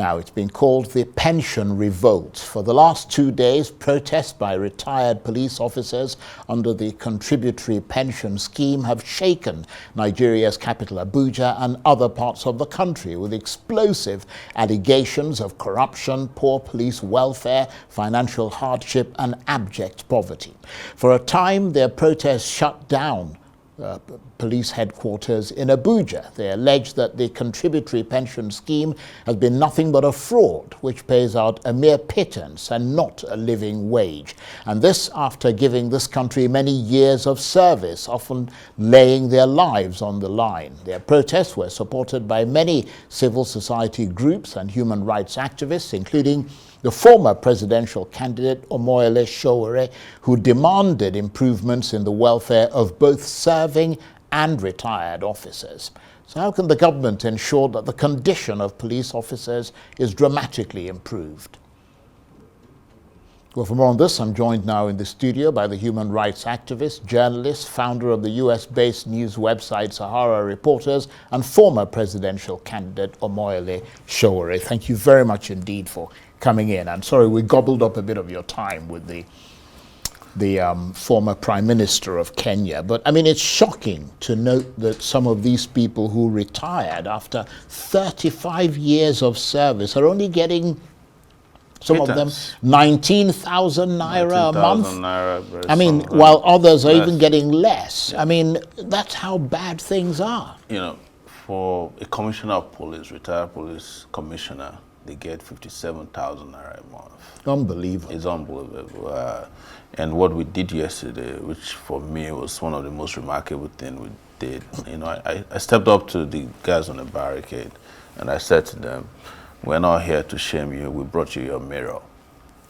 Now, it's been called the pension revolt. For the last 2 days, protests by retired police officers under the contributory pension scheme have shaken Nigeria's capital, Abuja, and other parts of the country with explosive allegations of corruption, poor police welfare, financial hardship, and abject poverty. For a time, their protests shut down police headquarters in Abuja. They allege that the contributory pension scheme has been nothing but a fraud, which pays out a mere pittance and not a living wage. And this after giving this country many years of service, often laying their lives on the line. Their protests were supported by many civil society groups and human rights activists, including the former presidential candidate Omoyele Sowore, who demanded improvements in the welfare of both serving and retired officers. So how can the government ensure that the condition of police officers is dramatically improved? Well, for more on this, I'm joined now in the studio by the human rights activist, journalist, founder of the US-based news website Sahara Reporters, and former presidential candidate Omoyele Sowore. Thank you very much indeed for coming in. I'm sorry we gobbled up a bit of your time with the former Prime Minister of Kenya. But I mean, it's shocking to note that some of these people who retired after 35 years of service are only getting, some of them, 19,000 naira a month. Naira, I mean, while others are even getting less. I mean, that's how bad things are. You know, for a commissioner of police, retired police commissioner, they get 57,000 naira a month. Unbelievable. It's unbelievable. And what we did yesterday, which for me was one of the most remarkable things we did, you know, I stepped up to the guys on the barricade and I said to them, we're not here to shame you, we brought you your mirror.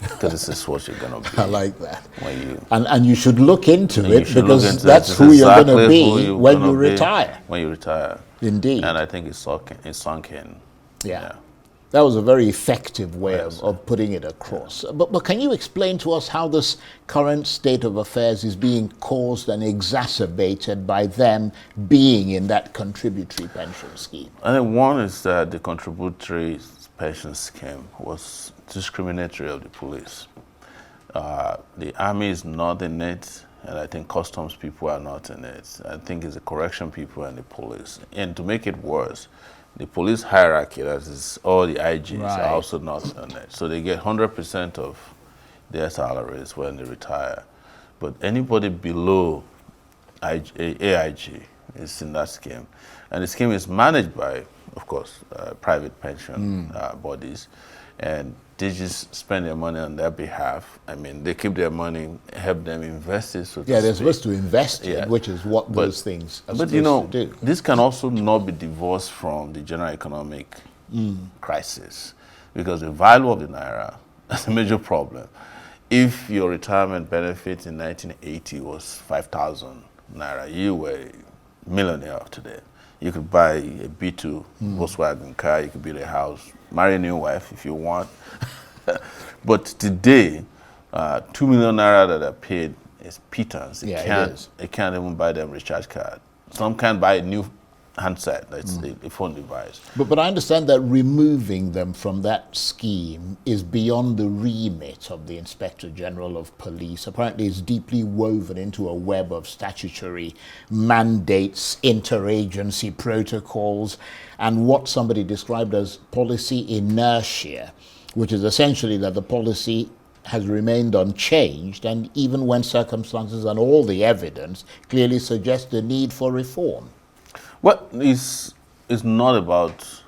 Because this is what you're going to be. I like that. When you, and you should look into it, because that's who you're going to be when you retire. When you retire. Indeed. And I think it's sunk in. Yeah. That was a very effective way of putting it across. Yeah. But can you explain to us how this current state of affairs is being caused and exacerbated by them being in that contributory pension scheme? I think one is that the contributory pension scheme was discriminatory of the police. The army is not in it, and I think customs people are not in it. I think it's the correction people and the police. And to make it worse, the police hierarchy, that is all the IGs, are also not on it. So they get 100% of their salaries when they retire. But anybody below AIG is in that scheme. And the scheme is managed by, of course, private pension bodies. And they just spend their money on their behalf. I mean, they keep their money, help them invest it. So they're supposed to invest it, which is what those things are supposed to do. This can also not be divorced from the general economic crisis, because the value of the naira is a major problem. If your retirement benefit in 1980 was 5,000 naira, you were a millionaire today. You could buy a B2 Volkswagen car, you could build a house, marry a new wife if you want. But today, 2 million naira that are paid is pittance. It can't even buy them recharge card. Some can't buy a new handset, that's a phone device. But I understand that removing them from that scheme is beyond the remit of the Inspector General of Police. Apparently it's deeply woven into a web of statutory mandates, interagency protocols, and what somebody described as policy inertia, which is essentially that the policy has remained unchanged, and even when circumstances and all the evidence clearly suggest the need for reform. Well, it's not about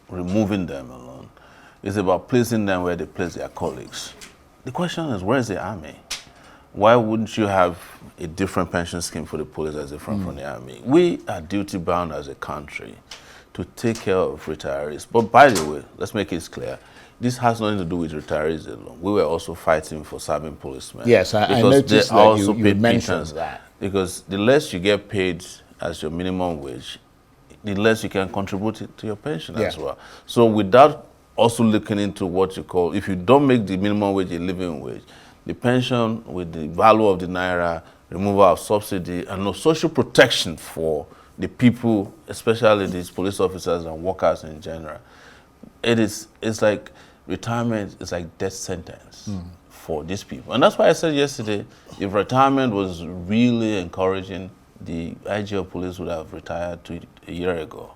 removing them alone. It's about placing them where they place their colleagues. The question is, where is the army? Why wouldn't you have a different pension scheme for the police as different from the army? We are duty-bound as a country to take care of retirees. But by the way, let's make it clear, this has nothing to do with retirees alone. We were also fighting for serving policemen. Yes, I noticed that you mentioned that. Because the less you get paid as your minimum wage, the less you can contribute to your pension as well. So without also looking into what you call, if you don't make the minimum wage a living wage, the pension with the value of the naira, removal of subsidy, and no social protection for the people, especially these police officers and workers in general, it's like retirement is like death sentence for these people. And that's why I said yesterday, if retirement was really encouraging, the IG of police would have retired a year ago.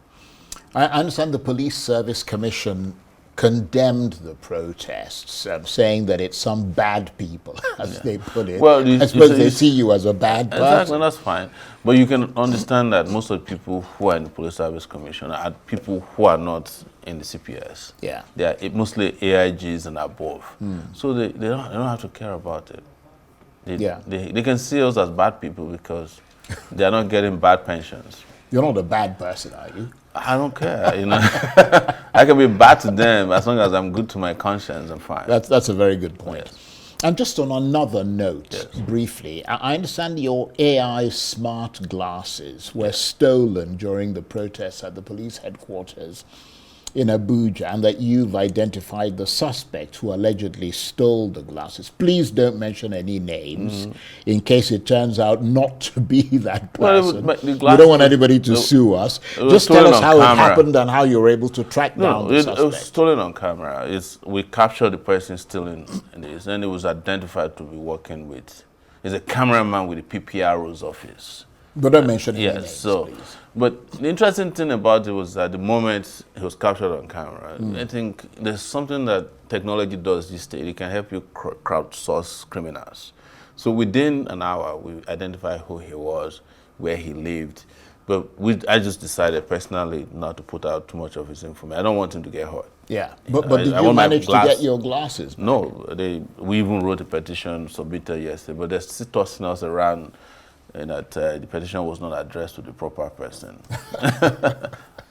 I understand the Police Service Commission condemned the protests, saying that it's some bad people, as they put it. Well, I suppose they see you as a bad person. Exactly, that's fine. But you can understand that most of the people who are in the Police Service Commission are people who are not in the CPS. Yeah. They are mostly AIGs and above. So they don't have to care about it. They can see us as bad people because they are not getting bad pensions. You're not a bad person, are you? I don't care, you know. I can be bad to them as long as I'm good to my conscience. I'm fine. That's a very good point. Yes. And just on another note, Yes. briefly, I understand your AI smart glasses were stolen during the protests at the police headquarters in Abuja, and that you've identified the suspect who allegedly stole the glasses. Please don't mention any names in case it turns out not to be that person. Well, We don't want anybody to sue us. Just tell us how it happened and how you were able to track down the suspect. It was stolen on camera. We captured the person stealing this, and it was identified to be working with. He's a cameraman with the PPRO's office. But don't mention any names, please. But the interesting thing about it was that the moment he was captured on camera, I think there's something that technology does these days. It can help you crowdsource criminals. So within an hour, we identified who he was, where he lived. But I just decided personally not to put out too much of his information. I don't want him to get hurt. Yeah, but did you manage to get your glasses? No, we even wrote a petition, submitted yesterday, but they're still tossing us around. And that the petition was not addressed to the proper person.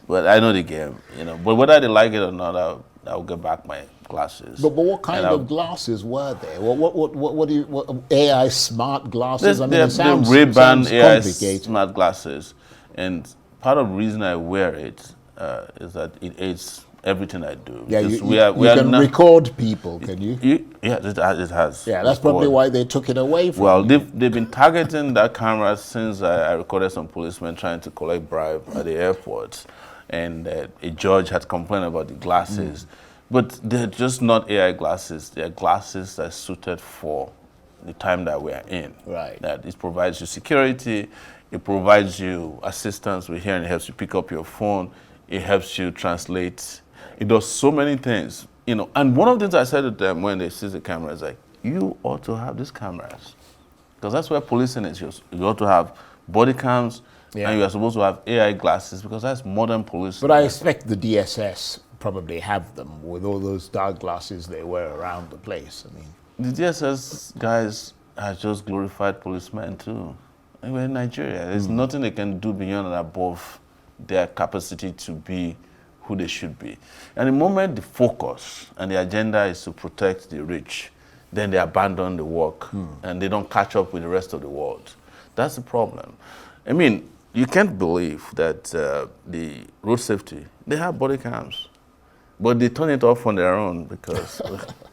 But I know the game, you know. But whether they like it or not, I'll get back my glasses. But what kind of glasses were there? What AI smart glasses? I mean, it sounds AI smart glasses. And part of the reason I wear it is that it aids everything I do. Yeah, you can record people, can you? Yeah, it has. Yeah, that's probably why they took it away from you. They've been targeting that camera since I recorded some policemen trying to collect bribe at the airport. And a judge had complained about the glasses. But they're just not AI glasses. They're glasses that are suited for the time that we are in. Right. That it provides you security, it provides you assistance with hearing, it helps you pick up your phone, it helps you translate. It does so many things, you know. And one of the things I said to them when they see the camera is like, you ought to have these cameras. Because that's where policing is. You ought to have body cams, and you are supposed to have AI glasses, because that's modern policing. But I expect the DSS probably have them with all those dark glasses they wear around the place. I mean, the DSS guys are just glorified policemen too. And we're in Nigeria. There's nothing they can do beyond and above their capacity to be who they should be. And the moment the focus and the agenda is to protect the rich, then they abandon the work and they don't catch up with the rest of the world. That's the problem. I mean, you can't believe that the road safety, they have body cams, but they turn it off on their own because,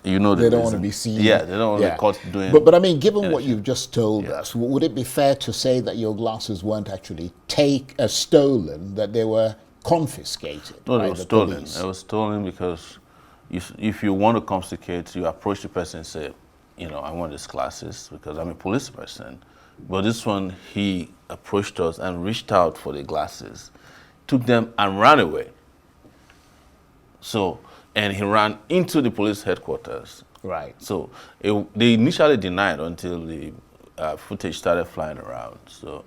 you know, they don't want to be seen. Yeah, they don't want to be caught doing. But I mean, given what you've just told us, would it be fair to say that your glasses weren't actually stolen, that they were confiscated? No, by they were the stolen. police? It was stolen because if you want to confiscate, you approach the person and say, you know, I want these glasses because I'm a police person. But this one, he approached us and reached out for the glasses, took them and ran away. So, and he ran into the police headquarters. Right. So they initially denied until the footage started flying around. So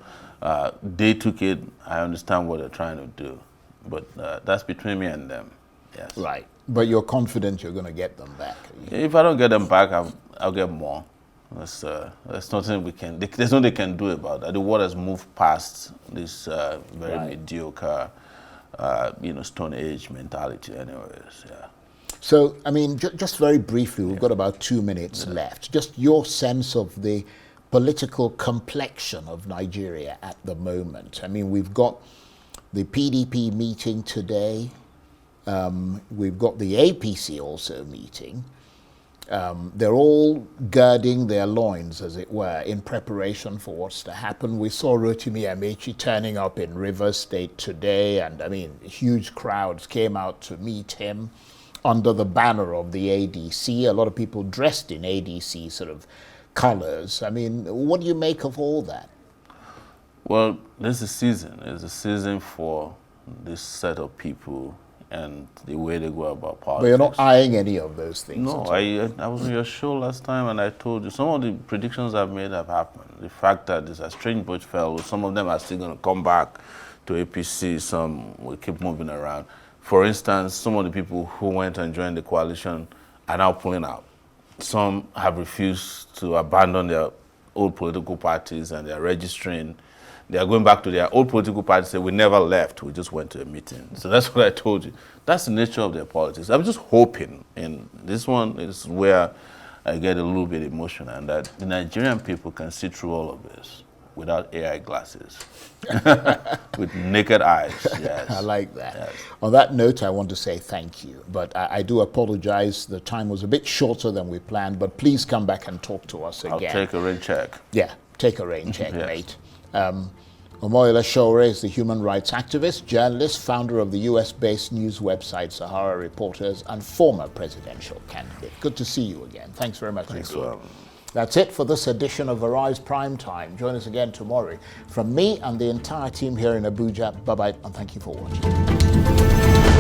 they took it. I understand what they're trying to do. But that's between me and them. Yes. Right. But you're confident you're going to get them back? If I don't get them back, I'll get more. There's nothing there's nothing they can do about that. The world has moved past this very mediocre, Stone Age mentality anyways, yeah. So, I mean, just very briefly, we've got about 2 minutes left. Just your sense of the political complexion of Nigeria at the moment. I mean, we've got the PDP meeting today. We've got the APC also meeting. They're all girding their loins, as it were, in preparation for what's to happen. We saw Rotimi Amechi turning up in Rivers State today, and I mean, huge crowds came out to meet him under the banner of the ADC. A lot of people dressed in ADC sort of colors. I mean, what do you make of all that? Well, this is a season. It's a season for this set of people and the way they go about politics. But you're not eyeing any of those things. No, I was on your show last time and I told you some of the predictions I've made have happened. The fact that there's a strange boat fell, some of them are still going to come back to APC, some will keep moving around. For instance, some of the people who went and joined the coalition are now pulling out. Some have refused to abandon their old political parties and they're registering. They are going back to their old political party, say, we never left, we just went to a meeting. So that's what I told you. That's the nature of their politics. I'm just hoping, and this one is where I get a little bit emotional, and that the Nigerian people can see through all of this without AI glasses, with naked eyes, yes. I like that. Yes. On that note, I want to say thank you, but I do apologize. The time was a bit shorter than we planned, but please come back and talk to us again. I'll take a rain check. Yeah, take a rain check, Yes. mate. Omoyele Sowore is the human rights activist, journalist, founder of the US-based news website Sahara Reporters, and former presidential candidate. Good to see you again. Thanks very much. Thanks, That's it for this edition of Arise Prime Time. Join us again tomorrow. From me and the entire team here in Abuja, bye-bye, and thank you for watching.